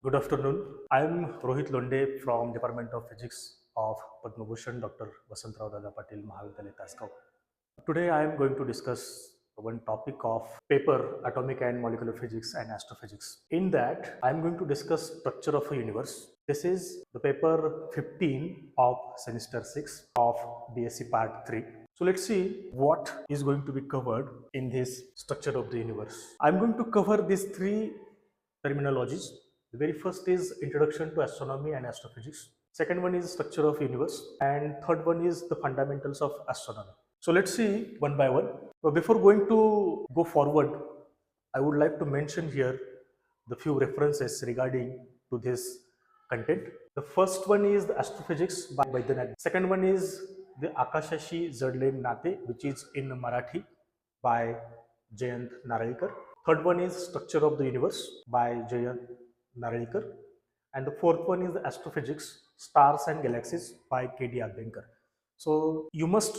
Good afternoon. I'm Rohit Londe from Department of Physics of Padma Bhushan Dr. Vasantrao Dada Patil Mahavidyalaya Taskau. Today I am going to discuss one topic of paper Atomic and Molecular Physics and Astrophysics. In that I am going to discuss structure of a universe. This is the paper 15 of semester 6 of BSc part 3. So let's see what is going to be covered in this structure of the universe. I'm going to cover these three terminologies. The very first is Introduction to Astronomy and Astrophysics. Second one is Structure of Universe, and third one is the Fundamentals of Astronomy. So let's see one by one. But before going to go forward, I would like to mention here the few references regarding to this content. The first one is the Astrophysics by Baidyanath. Second one is the Akashashi Jadle Nate, which is in Marathi by Jayant Narayikar. Third one is Structure of the Universe by Jayant Narayikar. And the fourth one is the Astrophysics, Stars and Galaxies by K.D. Abhyankar. So you must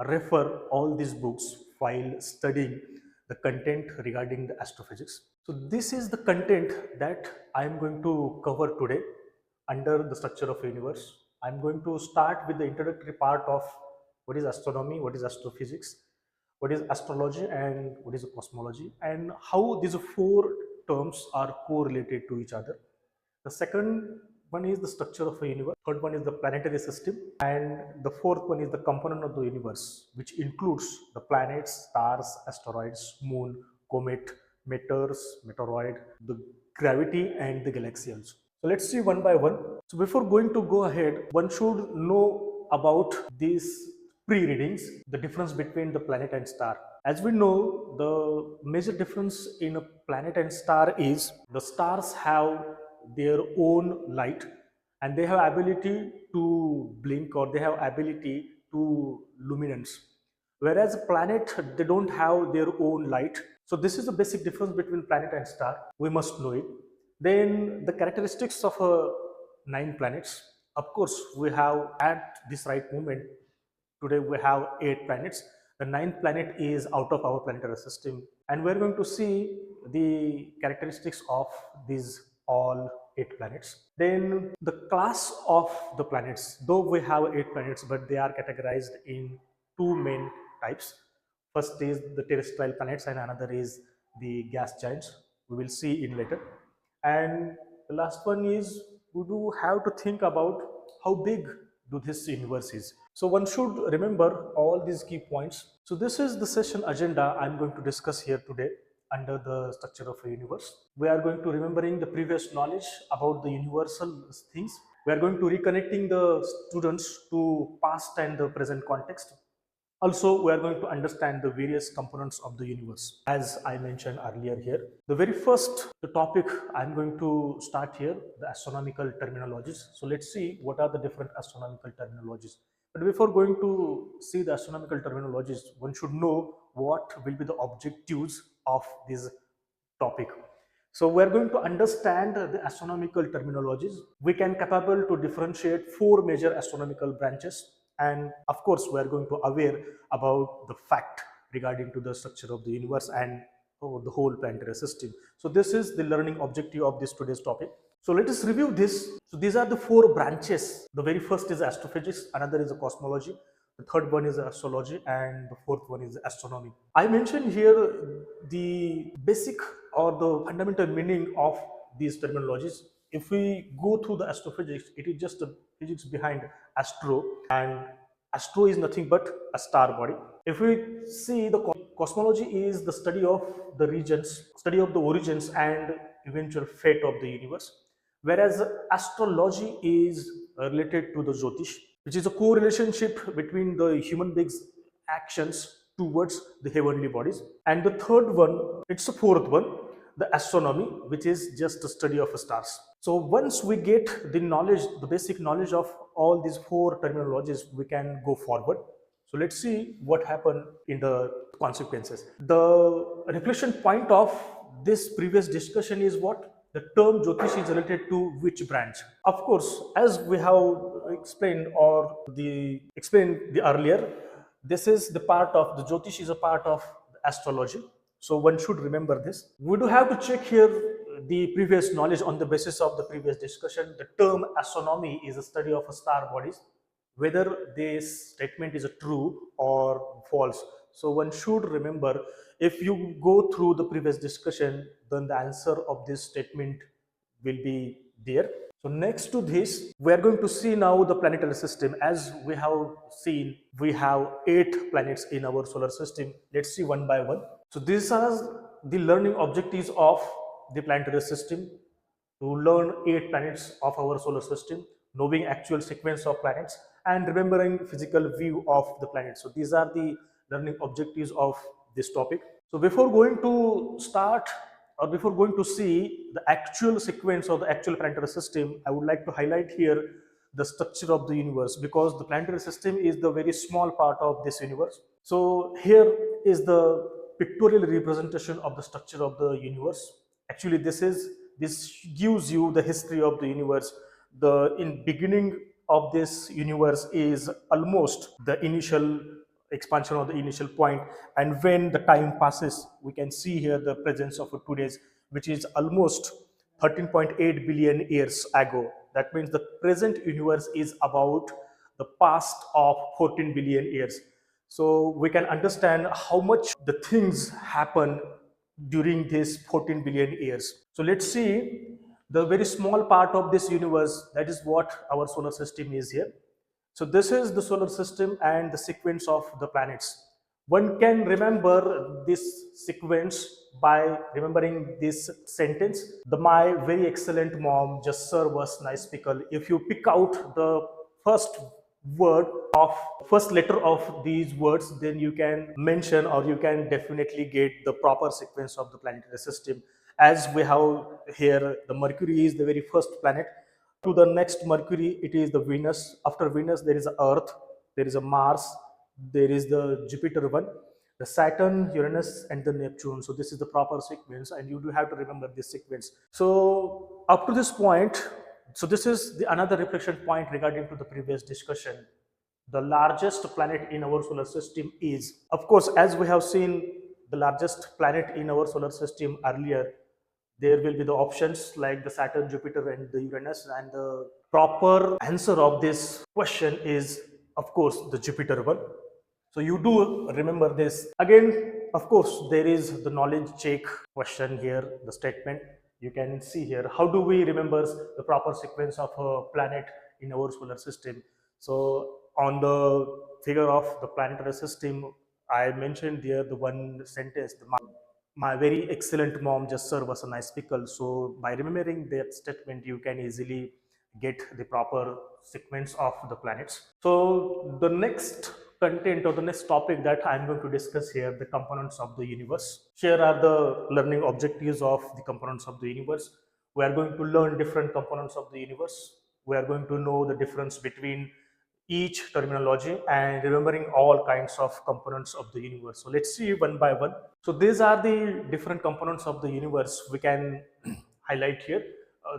refer all these books while studying the content regarding the astrophysics. So this is the content that I am going to cover today under the structure of universe. I am going to start with the introductory part of what is astronomy, what is astrophysics, what is astrology, and what is cosmology, and how these four terms are correlated to each other. The second one is the structure of a universe, third one is the planetary system, and the fourth one is the component of the universe, which includes the planets, stars, asteroids, moon, comet, meteors, meteoroid, the gravity, and the galaxy also. So let's see one by one. So before going to go ahead, one should know about these pre-readings, the difference between the planet and star. As we know, the major difference in a planet and star is the stars have their own light and they have ability to blink, or they have ability to luminance, whereas planet, they don't have their own light. So this is the basic difference between planet and star. We must know it. Then the characteristics of 9 planets. Of course, we have at this right moment today we have 8 planets. The ninth planet is out of our planetary system, and we're going to see the characteristics of these all 8 planets. Then the class of the planets, though we have 8 planets, but they are categorized in two main types. First is the terrestrial planets, and another is the gas giants. We will see in later. And the last one is we do have to think about how big do this universe is. So one should remember all these key points. So this is the session agenda I'm going to discuss here today under the structure of a universe. We are going to remembering the previous knowledge about the universal things. We are going to reconnecting the students to past and the present context. Also, we are going to understand the various components of the universe, as I mentioned earlier here. The very first topic I'm going to start here, the astronomical terminologies. So let's see what are the different astronomical terminologies. But before going to see the astronomical terminologies, one should know what will be the objectives of this topic. So we are going to understand the astronomical terminologies. We can capable to differentiate 4 major astronomical branches, and of course we are going to aware about the fact regarding to the structure of the universe and the whole planetary system. So this is the learning objective of this today's topic. So let us review this. So these are the 4 branches. The very first is astrophysics, another is the cosmology, the third one is astrology, and the fourth one is astronomy. I mentioned here the basic or the fundamental meaning of these terminologies. If we go through the astrophysics, it is just the physics behind astro, and astro is nothing but a star body. If we see the cosmology is the study of the regions, study of the origins and eventual fate of the universe, whereas astrology is related to the Jyotish, which is a co-relationship between the human beings' actions towards the heavenly bodies. And the third one, it's the fourth one, the astronomy, which is just the study of stars. So once we get the knowledge, the basic knowledge of all these 4 terminologies, we can go forward. So let's see what happened in the consequences. The reflection point of this previous discussion is what? The term Jyotish is related to which branch? Of course, as we have explained or explained the earlier, this is the part of the Jyotish is a part of the astrology. So one should remember this. We do have to check here the previous knowledge, on the basis of the previous discussion, the term astronomy is a study of a star bodies, whether this statement is a true or false. So one should remember, if you go through the previous discussion, then the answer of this statement will be there. So next to this, we are going to see now the planetary system. As we have seen, we have 8 planets in our solar system. Let's see one by one. So these are the learning objectives of the planetary system, to learn 8 planets of our solar system, knowing actual sequence of planets, and remembering physical view of the planet. So these are the learning objectives of this topic. So before going to start, or before going to see the actual sequence of the actual planetary system, I would like to highlight here the structure of the universe, because the planetary system is the very small part of this universe. So here is the pictorial representation of the structure of the universe. Actually, this gives you the history of the universe. The in beginning of this universe is almost the initial expansion of the initial point, and when the time passes, we can see here the presence of today's, which is almost 13.8 billion years ago. That means the present universe is about the past of 14 billion years. So we can understand how much the things happen during these 14 billion years. So let's see the very small part of this universe. That is what our solar system is here. So this is the solar system and the sequence of the planets. One can remember this sequence by remembering this sentence: the my very excellent mom just served us nice pickle. If you pick out the first word of first letter of these words, then you can mention, or you can definitely get the proper sequence of the planetary system. As we have here, the Mercury is the very first planet. To the next Mercury, it is the Venus. After Venus, there is a Earth, there is a Mars, there is the Jupiter one, the Saturn, Uranus, and the Neptune. So this is the proper sequence, and you do have to remember this sequence. So up to this point, so this is the another reflection point regarding to the previous discussion. The largest planet in our solar system is, of course, as we have seen the largest planet in our solar system earlier, there will be the options like the Saturn, Jupiter, and the Uranus. And the proper answer of this question is, of course, the Jupiter one. So you do remember this. Again, of course, there is the knowledge check question here, the statement. You can see here, how do we remember the proper sequence of a planet in our solar system? So on the figure of the planetary system, I mentioned there the one sentence, my very excellent mom just served us a nice pickle. So by remembering that statement, you can easily get the proper sequence of the planets. So the next content, or the next topic that I'm going to discuss here, the components of the universe. Here are the learning objectives of the components of the universe. We are going to learn different components of the universe. We are going to know the difference between each terminology and remembering all kinds of components of the universe. So let's see one by one. So these are the different components of the universe we can highlight here.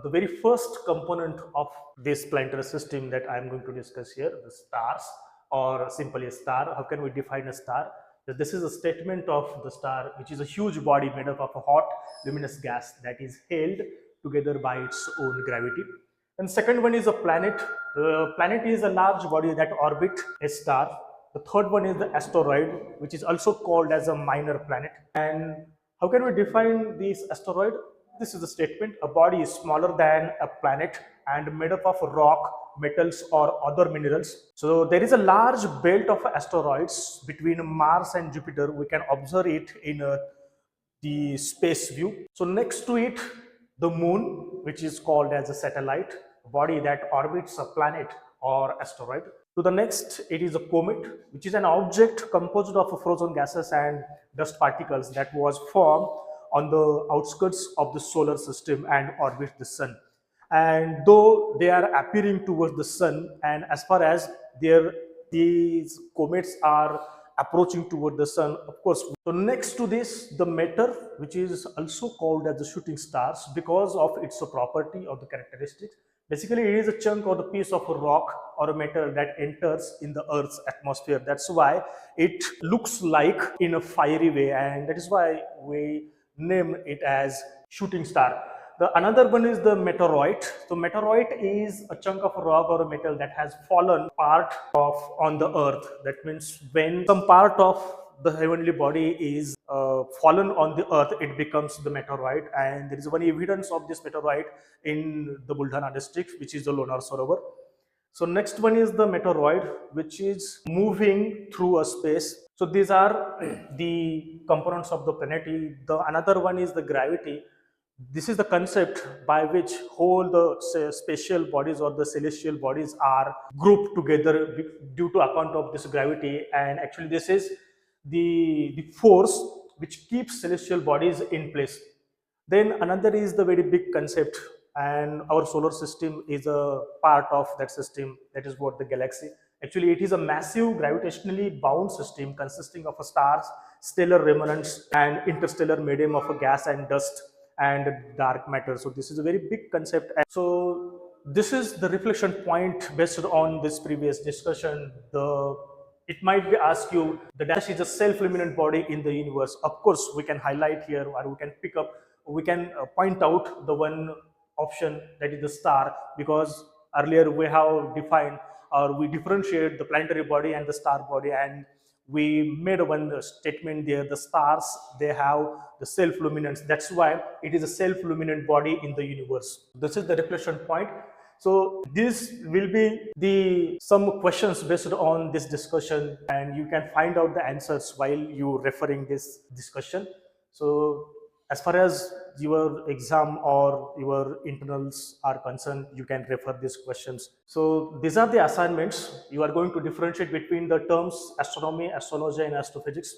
The very first component of this planetary system that I'm going to discuss here, the stars, or simply a star. How can we define a star? This is a statement of the star, which is a huge body made up of a hot luminous gas that is held together by its own gravity. And second one is a planet. The planet is a large body that orbit a star. The third one is the asteroid, which is also called as a minor planet. And how can we define this asteroid? This is a statement: a body is smaller than a planet and made up of rock, metals, or other minerals. So there is a large belt of asteroids between Mars and Jupiter. We can observe it in the space view. So next to it, the moon, which is called as a satellite, body that orbits a planet or asteroid. To the next, it is a comet, which is an object composed of frozen gases and dust particles that was formed on the outskirts of the solar system and orbit the sun. And though they are appearing towards the sun, and as far as these comets are approaching toward the sun, of course. So next to this, the matter, which is also called as the shooting stars because of its property or the characteristics. Basically, it is a chunk or the piece of a rock or a metal that enters in the Earth's atmosphere. That's why it looks like in a fiery way, and that is why we name it as shooting star. The another one is the meteoroid. So meteoroid is a chunk of a rock or a metal that has fallen part of on the earth. That means when some part of the heavenly body is fallen on the earth, it becomes the meteoroid. And there is one evidence of this meteoroid in the Buldhana district, which is the Lonar Sarovar. So next one is the meteoroid, which is moving through a space. So these are the components of the planetary. The another one is the gravity. This is the concept by which whole the spatial bodies or the celestial bodies are grouped together due to account of this gravity. And actually this is the force which keeps celestial bodies in place. Then another is the very big concept, and our solar system is a part of that system. That is what the galaxy. Actually, it is a massive gravitationally bound system consisting of a stars, stellar remnants, and interstellar medium of a gas and dust and dark matter. So this is a very big concept. And so this is the reflection point based on this previous discussion. The it might be asked you the dash is a self-luminant body in the universe. Of course, we can highlight here or we can pick up, we can point out the one option, that is the star, because earlier we have defined or we differentiate the planetary body and the star body, and we made one statement there, the stars, they have the self-luminance. That's why it is a self-luminant body in the universe. This is the reflection point. So this will be the some questions based on this discussion, and you can find out the answers while you referring this discussion. So as far as your exam or your internals are concerned, you can refer these questions. So these are the assignments. You are going to differentiate between the terms astronomy, astrology, and astrophysics.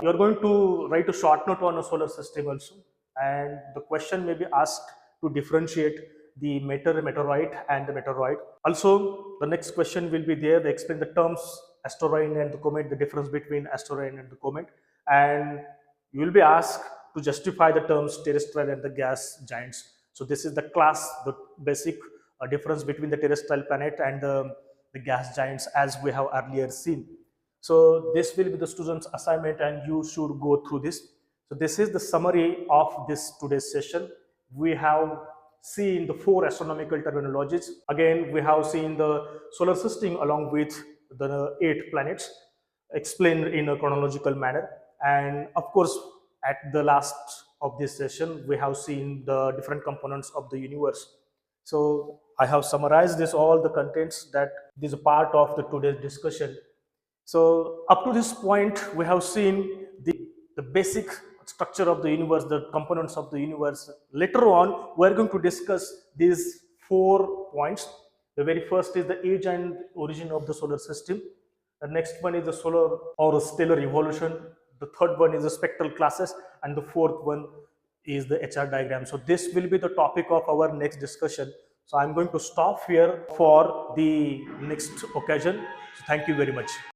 You are going to write a short note on a solar system also, and the question may be asked to differentiate the meteoroid and the meteoroid. Also, the next question will be there. They explain the terms asteroid and the comet, the difference between asteroid and the comet, and you will be asked to justify the terms terrestrial and the gas giants. So this is the class, the basic difference between the terrestrial planet and the gas giants, as we have earlier seen. So this will be the students' assignment, and you should go through this. So this is the summary of this today's session. We have seen the 4 astronomical terminologies. Again, we have seen the solar system along with the 8 planets explained in a chronological manner. And of course, at the last of this session, we have seen the different components of the universe. So I have summarized this all the contents that is a part of the today's discussion. So up to this point, we have seen the basic structure of the universe, the components of the universe. Later on, we are going to discuss these 4 points. The very first is the age and origin of the solar system. The next one is the solar or stellar evolution. The third one is the spectral classes, and the fourth one is the HR diagram. So this will be the topic of our next discussion. So I'm going to stop here for the next occasion. So thank you very much.